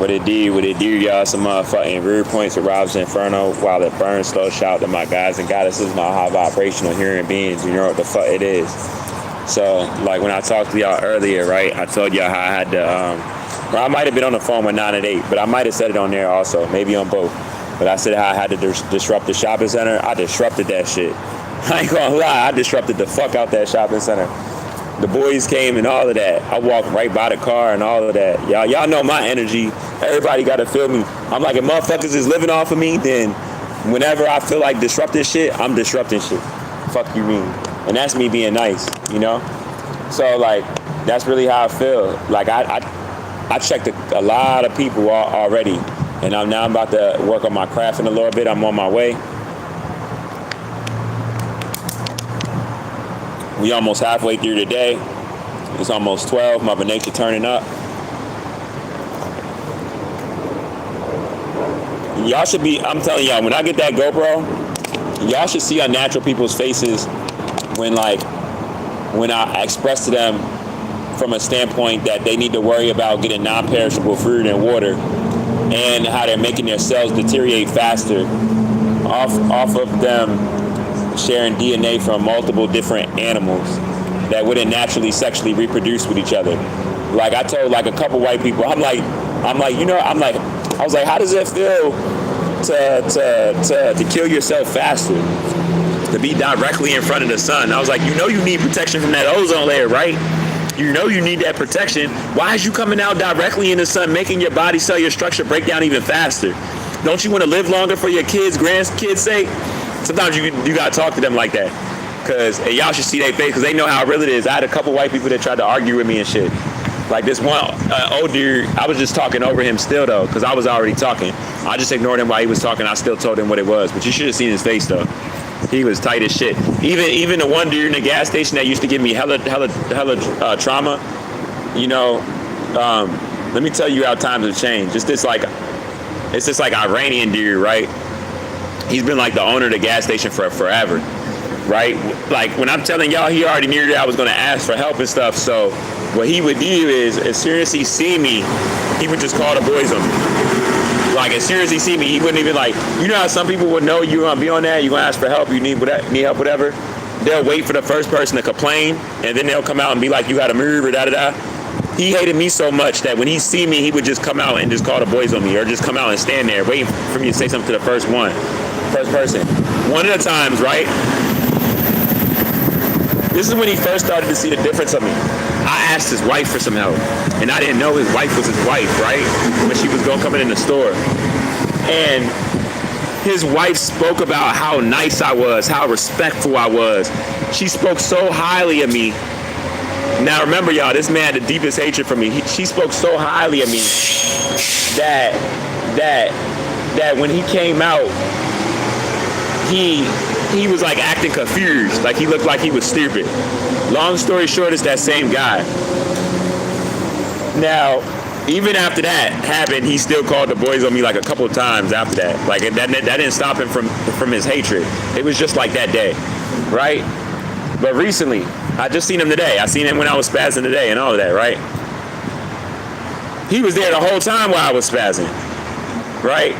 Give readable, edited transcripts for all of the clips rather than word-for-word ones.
What it do, y'all? Some motherfucking rear points with RoBs Inferno while it burns slow. Shout out to my guys and goddesses, my high vibrational human beings. You know what the fuck it is. So, like when I talked to y'all earlier, right? I told y'all how I had to, well, I might have been on the phone with 9 at 8, but I might have said it on there also, maybe on both. But I said how I had to disrupt the shopping center. I disrupted that shit. I ain't gonna lie, I disrupted the fuck out that shopping center. The boys came and all of that. I walked right by the car and all of that. Y'all know my energy. Everybody gotta feel me. I'm like, if motherfuckers is living off of me, then whenever I feel like disrupting shit, I'm disrupting shit. Fuck you mean? And that's me being nice, you know? So like, that's really how I feel. Like I checked a lot of people already. And I'm about to work on my craft in a little bit. I'm on my way. We almost halfway through the day. It's almost 12. Mother Nature turning up. Y'all should be, I'm telling y'all, when I get that GoPro, y'all should see unnatural people's faces when I express to them from a standpoint that they need to worry about getting non-perishable food and water and how they're making their cells deteriorate faster off of them sharing DNA from multiple different animals that wouldn't naturally sexually reproduce with each other. Like I told like a couple white people, I was like, how does it feel to kill yourself faster? To be directly in front of the sun. I was like, you need protection from that ozone layer, right? You need that protection. Why is you coming out directly in the sun, making your body cellular structure break down even faster? Don't you want to live longer for your kids, grandkids' sake? Sometimes you gotta talk to them like that, cause y'all should see their face, cause they know how real it is. I had a couple white people that tried to argue with me and shit. Like this one old dude, I was just talking over him still though, cause I was already talking. I just ignored him while he was talking. I still told him what it was, but you should have seen his face though. He was tight as shit. Even the one dude in the gas station that used to give me hella trauma. Let me tell you how times have changed. It's this like Iranian dude, right? He's been like the owner of the gas station for forever, right? Like when I'm telling y'all, he already knew that I was gonna ask for help and stuff. So what he would do is, as soon as he see me, he would just call the boys on me. Like as soon as he see me, he wouldn't even like, you know how some people would know you're gonna be on that, you're gonna ask for help, you need help, whatever. They'll wait for the first person to complain, and then they'll come out and be like, you gotta move or da-da-da. He hated me so much that when he see me, he would just come out and just call the boys on me, or just come out and stand there waiting for me to say something to the first person. One of the times, right? This is when he first started to see the difference of me. I asked his wife for some help, and I didn't know his wife was his wife, right? When she was coming in the store. And his wife spoke about how nice I was, how respectful I was. She spoke so highly of me. Now remember, y'all, this man had the deepest hatred for me. She spoke so highly of me that when he came out, he was like acting confused, like he looked like he was stupid. Long story short, it's that same guy. Now, even after that happened, he still called the boys on me like a couple of times after that. Like that didn't stop him from his hatred. It was just like that day, right? But recently, I just seen him today. I seen him when I was spazzing today and all of that, right? He was there the whole time while I was spazzing, right?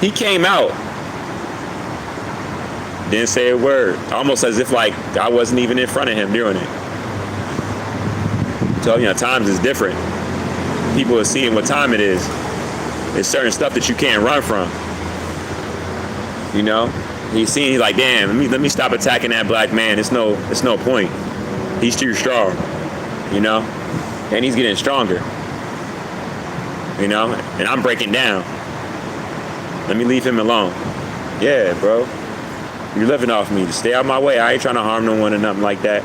He came out, didn't say a word, almost as if like I wasn't even in front of him doing it. So, times is different. People are seeing what time it is. There's certain stuff that you can't run from. He's like, damn, let me stop attacking that black man. It's no point. He's too strong, and he's getting stronger, and I'm breaking down. Let me leave him alone. Yeah, bro. You're living off me. Stay out of my way. I ain't trying to harm no one or nothing like that.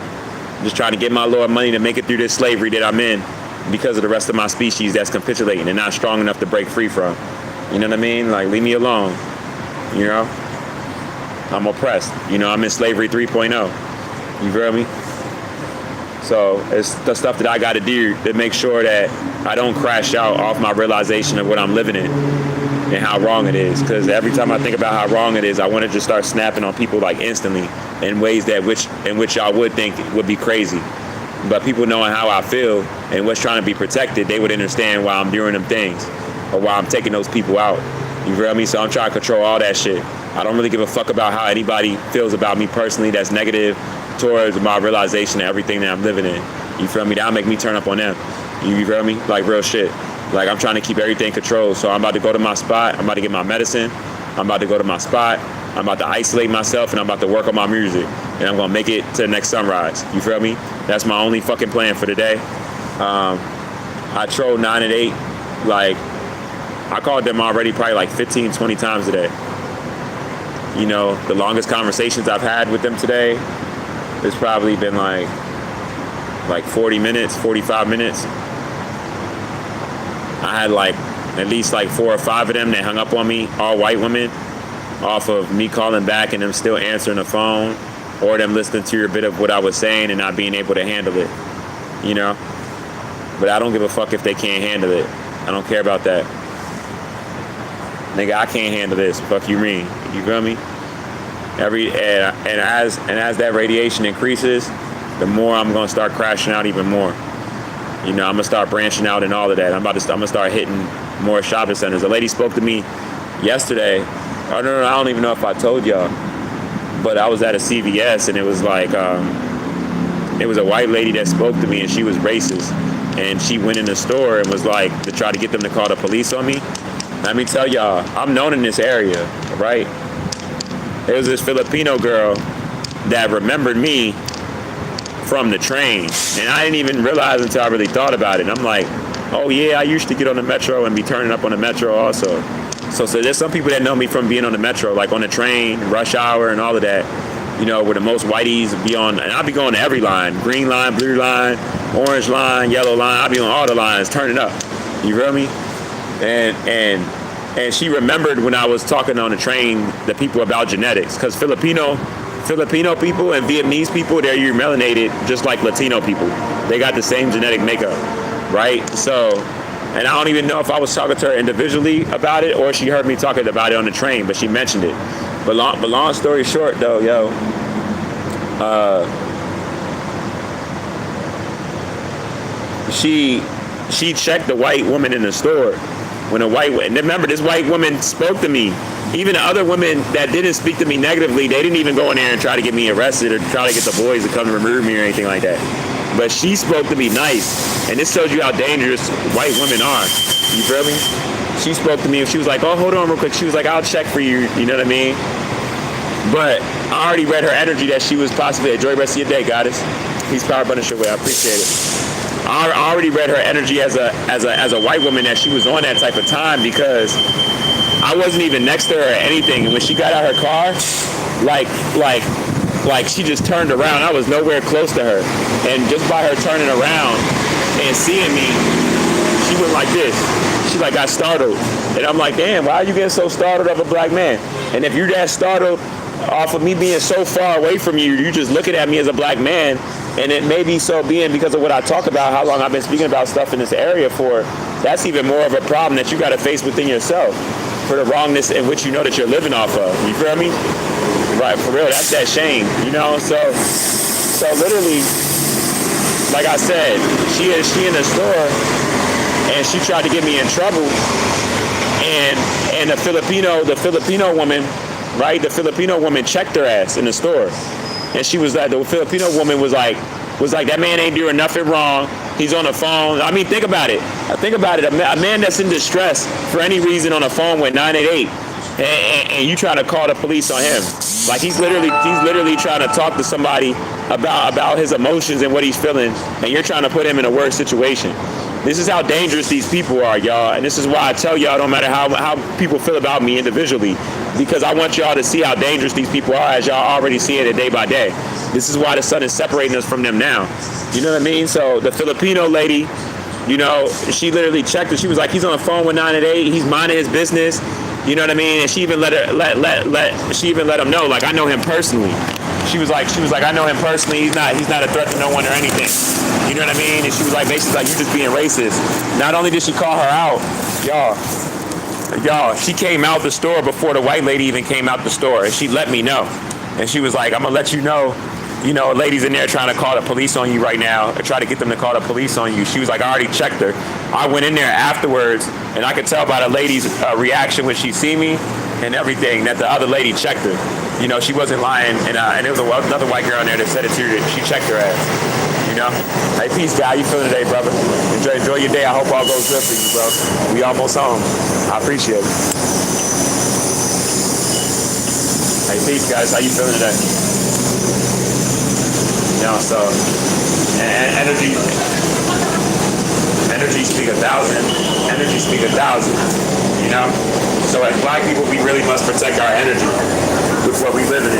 I'm just trying to get my little money to make it through this slavery that I'm in because of the rest of my species that's capitulating and not strong enough to break free from. You know what I mean? Like, leave me alone. I'm oppressed. I'm in slavery 3.0. You feel me? So it's the stuff that I got to do to make sure that I don't crash out off my realization of what I'm living in and how wrong it is. Because every time I think about how wrong it is, I want to just start snapping on people like instantly in ways that in which y'all would think would be crazy. But people knowing how I feel and what's trying to be protected, they would understand why I'm doing them things. or while I'm taking those people out. You feel me? So I'm trying to control all that shit. I don't really give a fuck about how anybody feels about me personally that's negative towards my realization of everything that I'm living in. You feel me? That'll make me turn up on them. You feel me? Like real shit. Like I'm trying to keep everything controlled. So I'm about to go to my spot. I'm about to get my medicine. I'm about to go to my spot. I'm about to isolate myself and I'm about to work on my music. And I'm gonna make it to the next sunrise. You feel me? That's my only fucking plan for the day. I trolled 9 and 8. Like, I called them already probably like 15, 20 times a day. You know, the longest conversations I've had with them today has probably been like 40 minutes, 45 minutes. I had like at least like 4 or 5 of them that hung up on me, all white women, off of me calling back and them still answering the phone, or them listening to a bit of what I was saying and not being able to handle it, you know? But I don't give a fuck if they can't handle it. I don't care about that. Nigga, I can't handle this. Fuck you mean? You feel me? And as that radiation increases, the more I'm gonna start crashing out even more. You know, I'm gonna start branching out and all of that. I'm gonna start hitting more shopping centers. A lady spoke to me yesterday. I don't even know if I told y'all, but I was at a CVS and it was like, it was a white lady that spoke to me and she was racist. And she went in the store and was like, to try to get them to call the police on me. Let me tell y'all, I'm known in this area, right? There was this Filipino girl that remembered me from the train. And I didn't even realize until I really thought about it. And I'm like, oh yeah, I used to get on the metro and be turning up on the metro also. So there's some people that know me from being on the metro, like on the train, rush hour and all of that. You know, where the most whiteys be on, and I'll be going to every line, green line, blue line, orange line, yellow line. I'll be on all the lines, turning up. You feel me? And she remembered when I was talking on the train, the people about genetics, because Filipino people and Vietnamese people, they're melanated just like Latino people. They got the same genetic makeup, right? So, and I don't even know if I was talking to her individually about it or she heard me talking about it on the train, but she mentioned it. But long story short, though, she checked the white woman in the store. When and remember, this white woman spoke to me. Even the other women that didn't speak to me negatively, they didn't even go in there and try to get me arrested or try to get the boys to come and remove me or anything like that. But she spoke to me nice, and this shows you how dangerous white women are. You feel me? She spoke to me and she was like, oh, hold on real quick. She was like, I'll check for you. You know what I mean? But I already read her energy that she was possibly, enjoy the rest of your day, goddess. Peace, power, abundance, your way. I appreciate it. I already read her energy as a white woman that she was on that type of time because I wasn't even next to her or anything. And when she got out her car, like she just turned around. I was nowhere close to her. And just by her turning around and seeing me, she went like this. She like got startled. And I'm like, damn, why are you getting so startled of a black man? And if you're that startled off of me being so far away from you, you just looking at me as a black man. And it may be so being because of what I talk about, how long I've been speaking about stuff in this area for, that's even more of a problem that you got to face within yourself for the wrongness in which you know that you're living off of. You feel me? Right, for real, that's that shame, you know? So literally, like I said, she in the store and she tried to get me in trouble. And the Filipino woman, right? The Filipino woman checked her ass in the store. And she was like, the Filipino woman was like, that man ain't doing nothing wrong. He's on the phone. I mean, think about it. A man that's in distress for any reason on the phone with 988, and you trying to call the police on him. Like he's literally trying to talk to somebody about his emotions and what he's feeling, and you're trying to put him in a worse situation. This is how dangerous these people are, y'all. And this is why I tell y'all, no matter how people feel about me individually, because I want y'all to see how dangerous these people are as y'all already see it day by day. This is why the sun is separating us from them now. You know what I mean? So the Filipino lady, you know, she literally checked it. She was like, he's on the phone with 988. He's minding his business. You know what I mean? And she even let him know, like, I know him personally. She was like, I know him personally. He's not a threat to no one or anything. You know what I mean? And she was like, basically, like, you just being racist. Not only did she call her out, y'all, she came out the store before the white lady even came out the store, and she let me know. And she was like, I'm gonna let you know you know, ladies in there trying to call the police on you right now, or try to get them to call the police on you. She was like, I already checked her. I went in there afterwards, and I could tell by the lady's reaction when she see me and everything that the other lady checked her. You know, she wasn't lying, and there was another white girl in there that said it to her. She checked her ass. You know? Hey, peace, guy. How you feeling today, brother? Enjoy your day. I hope all goes good for you, bro. We almost home. I appreciate it. Hey, peace, guys. How you feeling today? You know, so, and energy speak 1,000. Energy speak 1,000. You know? So as black people, we really must protect our energy with what we live in.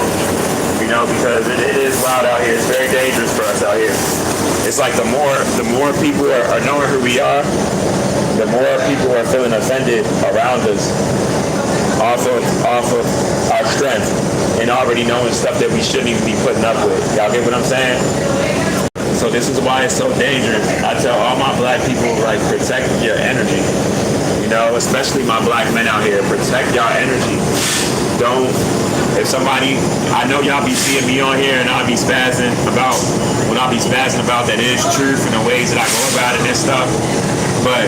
You know, because it is wild out here. It's very dangerous for us out here. It's like the more people are knowing who we are, the more people are feeling offended around us off of our strength and already knowing stuff that we shouldn't even be putting up with. Y'all get what I'm saying? So this is why it's so dangerous. I tell all my black people, like, protect your energy. You know, especially my black men out here, protect y'all energy. Don't, if somebody, I know y'all be seeing me on here and I'll be spazzing about, when I'll be spazzing about that is truth and the ways that I go about it and stuff. But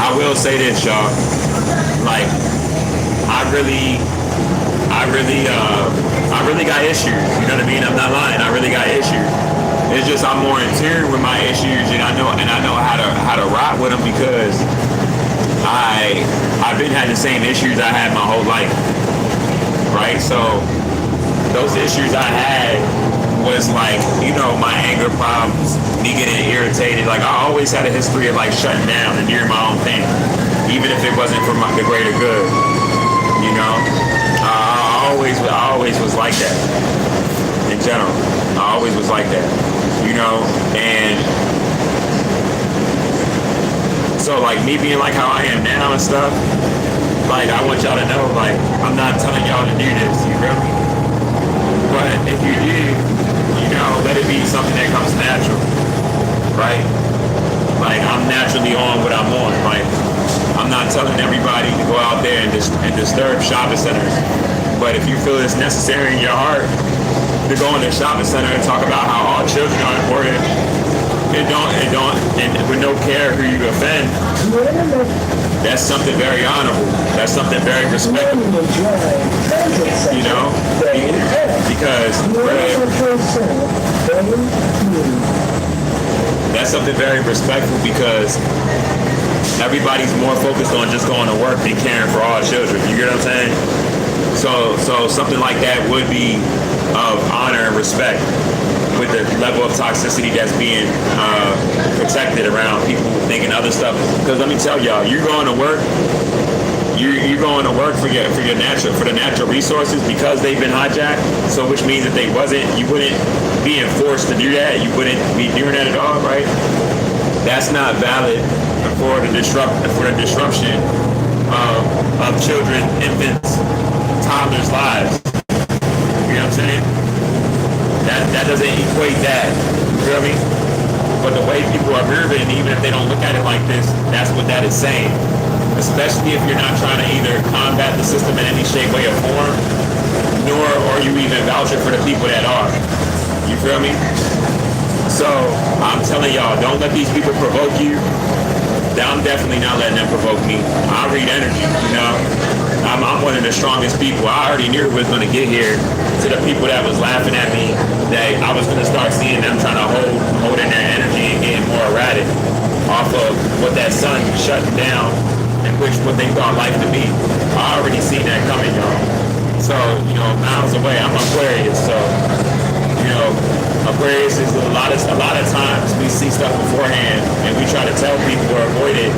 I will say this, y'all, like, I really got issues. You know what I mean? I'm not lying. I really got issues. It's just I'm more in tune with my issues, and I know how to rock with them because I've been having the same issues I had my whole life, right? So those issues I had was like, you know, my anger problems, me getting irritated. Like, I always had a history of like shutting down and doing my own thing, even if it wasn't for the greater good. You know, I always was like that. In general, I always was like that. You know, and so like me being like how I am now and stuff, like I want y'all to know, like I'm not telling y'all to do this, you feel me? But if you do, you know, let it be something that comes natural, right? Like I'm naturally on what I'm on. Like I'm not telling everybody to go out there and disturb shopping centers. But if you feel it's necessary in your heart to go in the shopping center and talk about how all children are important, and with no care who you offend, that's something very honorable. That's something very respectable. You know, because that's something very respectful because everybody's more focused on just going to work than caring for all children. You get what I'm saying? So something like that would be of honor and respect with the level of toxicity that's being protected around people thinking other stuff. Because let me tell y'all, you're going to work. You're going to work for the natural resources because they've been hijacked. So which means if you wouldn't be enforced to do that. You wouldn't be doing that at all, right? That's not valid for the disruption of children, infants, toddlers' lives. You know what I'm saying? That doesn't equate that. You feel me? But the way people are moving, even if they don't look at it like this, that's what that is saying. Especially if you're not trying to either combat the system in any shape, way, or form, nor are you even vouching for the people that are. You feel me? So I'm telling y'all, don't let these people provoke you. I'm definitely not letting them provoke me. I read energy, you know. I'm one of the strongest people. I already knew it was going to get here. To the people that was laughing at me, that I was going to start seeing them trying to hold in their energy and getting more erratic off of what that sun shutting down and what they thought life to be. I already seen that coming, y'all. So, you know, miles away, I'm Aquarius. So, you know, Aquarius is a lot of times we see stuff beforehand and we try to tell people or avoid it,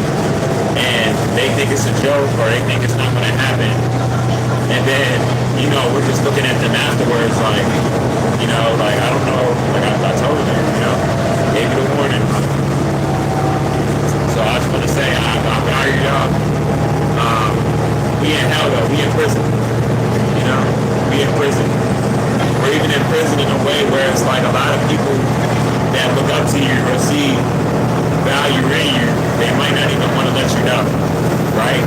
and they think it's a joke or they think it's not going to happen. And then, you know, we're just looking at them afterwards like, you know, like, I don't know, like I told you, you know, gave you the warning. So I just want to say, I value y'all. We in hell though, we in prison. You know, we in prison. We're even in prison in a way where it's like a lot of people that look up to you or see value in you, they might not even want to let you know, right?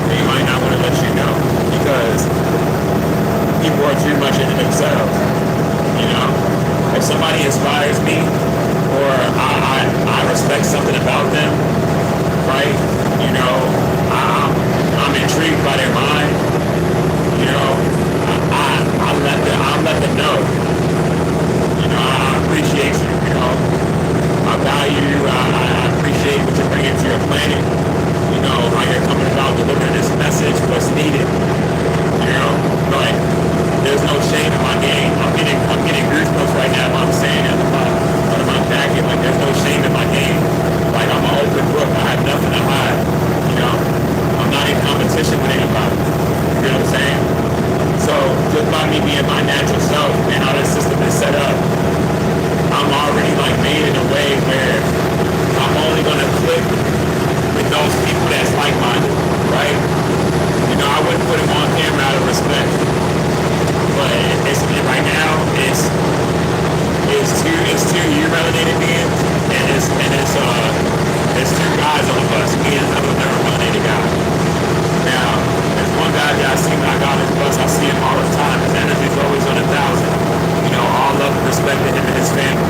They might not want to let you know because people are too much into themselves. You know, if somebody inspires me or I respect something about them, right? You know, I'm intrigued by their mind. You know, I let them know. You know, I appreciate you. You know, I value you. I appreciate what you're bringing to your planet. You know, how you're coming about delivering this message, what's needed. You know, but there's no shame in my game. I'm getting goosebumps right now while I'm saying it under my jacket. Like, there's no shame in my game. Like, I'm an open book. I have nothing to hide. You know, I'm not in competition with anybody. You know what I'm saying? So just by me being my natural self and how this system is set up, I'm already like made in a way where I'm only gonna click with those people that's like-minded, right? You know, I wouldn't put them on camera out of respect, but it's two you-related beings, and it's two guys on the bus, me and another never-related guy. Now, there's one guy that I see when I got on this bus, I see him all the time. His energy's always on 1,000. You know, all love and respect to him and his family.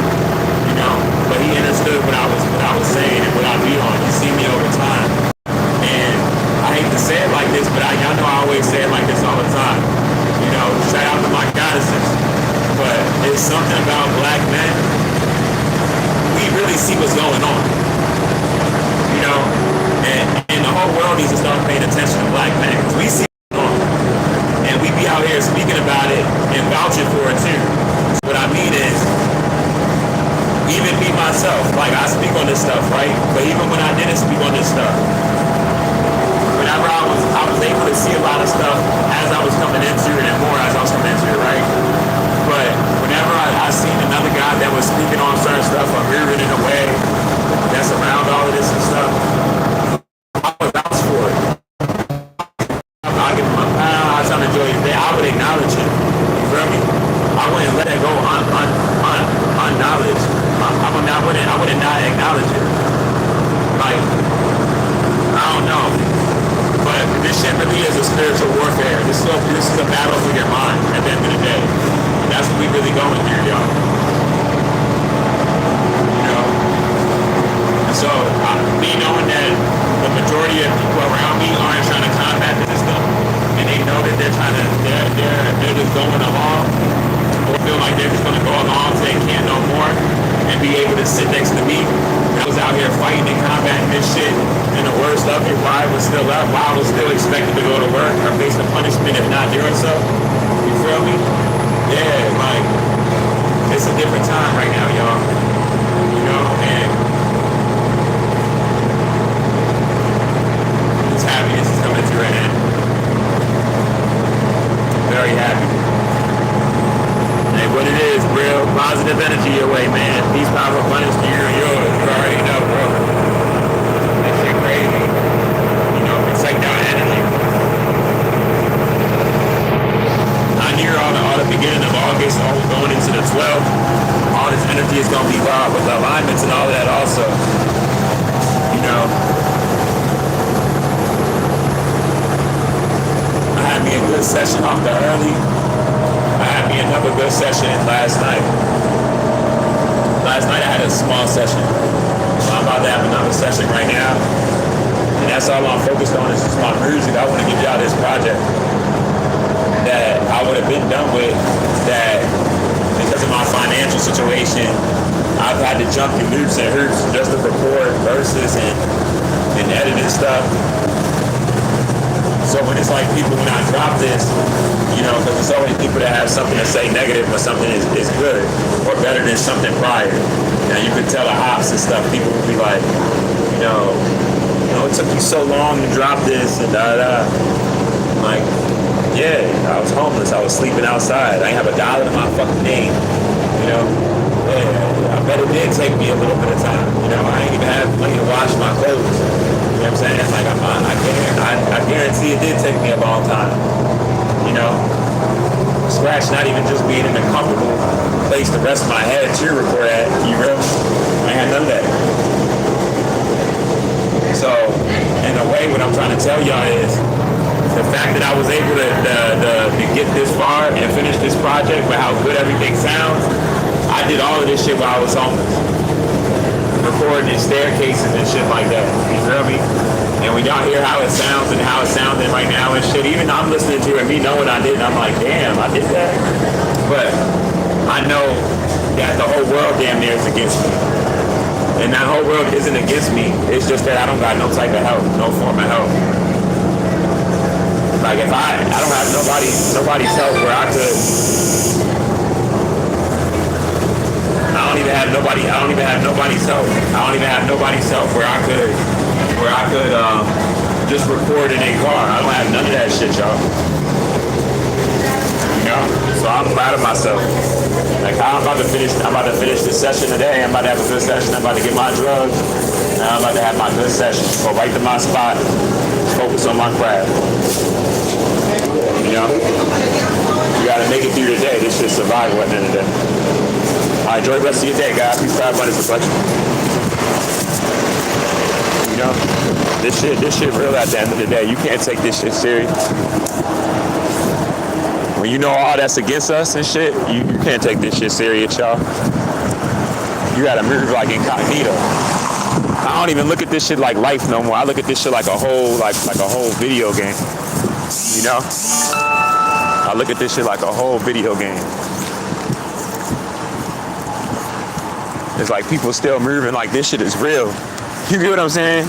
You know, but he understood what I was saying and what I be on. He see me over time. And I hate to say it like this, but y'all know I always say it like this all the time. You know, shout out to my goddesses. But there's something about black men. We really see what's going on. You know, and the whole world needs to start paying attention to black men. Because we see what's going on. And we be out here speaking about it and vouching for it too. What I mean is, even me myself, like I speak on this stuff, right? But even when I didn't speak on this stuff, whenever I was able to see a lot of stuff as I was coming into it and more as I was coming into it, right? But whenever I seen another guy that was speaking on certain stuff or hearing it in a way that's around all of this and stuff, I would vouch for it. I'll give him a pound, I was trying to enjoy his day, I would acknowledge it. You feel me? I wouldn't let it go unknowledged. I wouldn't not acknowledge it. Like, I don't know. But this shit really is a spiritual warfare. This is a battle for your mind at the end of the day. And that's what we really going through, y'all. You know? And so, me knowing that the majority of people around me aren't trying to combat this stuff, and they know that they're just going along, or feel like they're just gonna go along so they can't no more, and be able to sit next to me. I was out here fighting and combating this shit, and the worst of it, why I was still up, why I was still expected to go to work or face the punishment if not doing so. You feel me? Yeah, like, it's a different time right now, y'all. You know, and this happiness is coming to an end. Very happy. Hey, what it is, real positive energy your way, man. Peace, power, abundance to you and yours. You already know, bro. That shit crazy. You know, protect our energy. I near all the beginning of August, all going into the 12th. All this energy is gonna be wild with the alignments and all of that also. You know. I had me a good session off the early. I had me another good session last night. Last night I had a small session. So I'm about to have another session right now. And that's all I'm focused on is just my music. I want to give y'all this project that I would have been done with, that because of my financial situation, I've had to jump through loops and hoops just to record verses and edit and stuff. So when it's like people, when I drop this, you know, because there's always people that have something to say negative, but something is good or better than something prior. Now you could tell the ops and stuff, people will be like, you know, it took you so long to drop this and da-da-da. Like, yeah, I was homeless, I was sleeping outside, I ain't have $1 in my fucking name, you know. Yeah, I bet it did take me a little bit of time, you know, I ain't even have money to wash my clothes. You know what I'm saying? Like, I guarantee it did take me a long time. You know? Scratch not even just being in a comfortable place to rest my head to record at. You real? I had none of that. So, in a way, what I'm trying to tell y'all is, if fact that I was able to get this far and finish this project with how good everything sounds, I did all of this shit while I was homeless. Recording in staircases and shit like that. You feel me? And when y'all hear how it sounds and how it's sounding right now and shit, even I'm listening to it and me knowing I did, and I'm like, damn, I did that. But I know that the whole world damn near is against me. And that whole world isn't against me. It's just that I don't got no type of help, no form of help. Like if I don't have nobody's help where I could. I don't even have nobody's help. I don't even have nobody's help where I could just record in a car. I don't have none of that shit, y'all. You know? So I'm proud of myself. Like I'm about to finish this session today. I'm about to have a good session. I'm about to get my drugs. And I'm about to have my good session. Go right to my spot. Focus on my craft. You know? You gotta make it through the day. This shit's survival at the end of the day. All right, enjoy the rest of your day, guys. Peace, pride, abundance, reflection. You know, this shit real at the end of the day. You can't take this shit serious. When you know all that's against us and shit, you can't take this shit serious, y'all. You gotta move like incognito. I don't even look at this shit like life no more. I look at this shit like a whole video game. You know? I look at this shit like a whole video game. It's like people still moving like this shit is real. You get what I'm saying?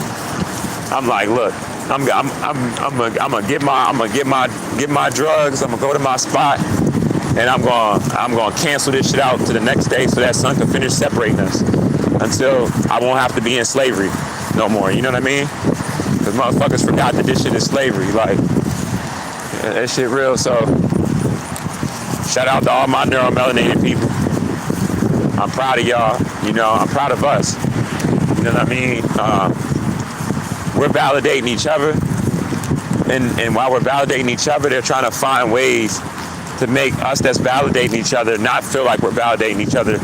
I'm like, look, I'm gonna get my drugs. I'm gonna go to my spot, and I'm gonna cancel this shit out to the next day so that sun can finish separating us until I won't have to be in slavery no more. You know what I mean? Because motherfuckers forgot that this shit is slavery. Like that shit real. So shout out to all my neuromelanated people. I'm proud of y'all. You know, I'm proud of us. You know what I mean? We're validating each other. And while we're validating each other, they're trying to find ways to make us that's validating each other not feel like we're validating each other.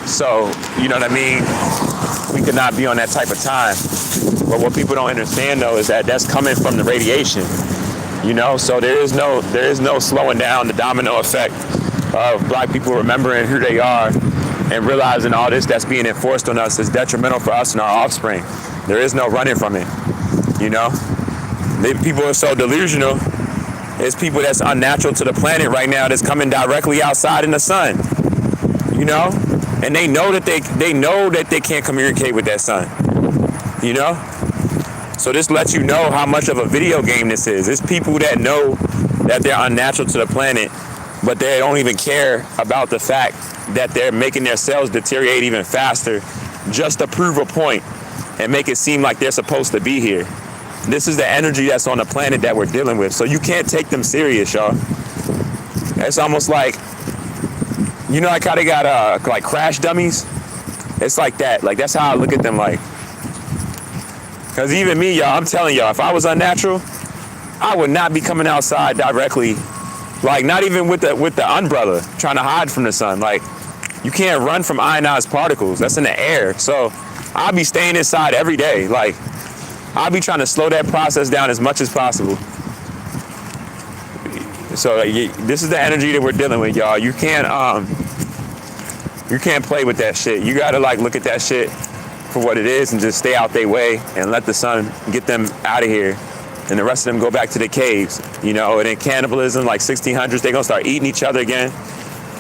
So, you know what I mean? We could not be on that type of time. But what people don't understand, though, is that that's coming from the radiation. You know? So there is no slowing down the domino effect of black people remembering who they are and realizing all this that's being enforced on us is detrimental for us and our offspring. There is no running from it, you know? People are so delusional. There's people that's unnatural to the planet right now that's coming directly outside in the sun, you know? And they know that they can't communicate with that sun, you know? So this lets you know how much of a video game this is. It's people that know that they're unnatural to the planet, but they don't even care about the fact that they're making their cells deteriorate even faster just to prove a point and make it seem like they're supposed to be here. This is the energy that's on the planet that we're dealing with. So you can't take them serious, y'all. It's almost like, you know, like how they got like crash dummies? It's like that. Like that's how I look at them like. Because even me, y'all, I'm telling y'all, if I was unnatural, I would not be coming outside directly. Like not even with the umbrella, trying to hide from the sun. Like you can't run from ionized particles. That's in the air. So I'll be staying inside every day. Like I'll be trying to slow that process down as much as possible. So this is the energy that we're dealing with, y'all. You can't play with that shit. You gotta like look at that shit for what it is and just stay out their way and let the sun get them out of here. And the rest of them go back to the caves, you know. And then cannibalism, like 1600s, they're gonna start eating each other again.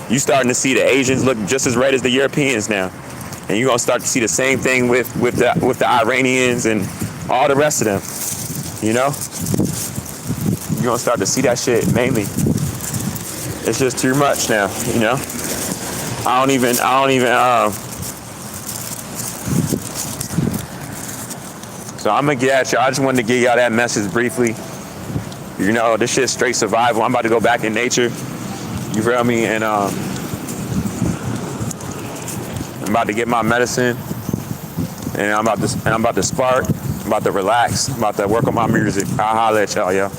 You starting to see the Asians look just as red as the Europeans now, and you're gonna start to see the same thing with the Iranians and all the rest of them, you know. You're gonna start to see that shit mainly. It's just too much now, you know. I don't even. So I'm gonna get at y'all. I just wanted to give y'all that message briefly. You know, this shit's straight survival. I'm about to go back in nature. You feel me? And I'm about to get my medicine. And I'm about to spark. I'm about to relax. I'm about to work on my music. I'll holler at y'all, yo.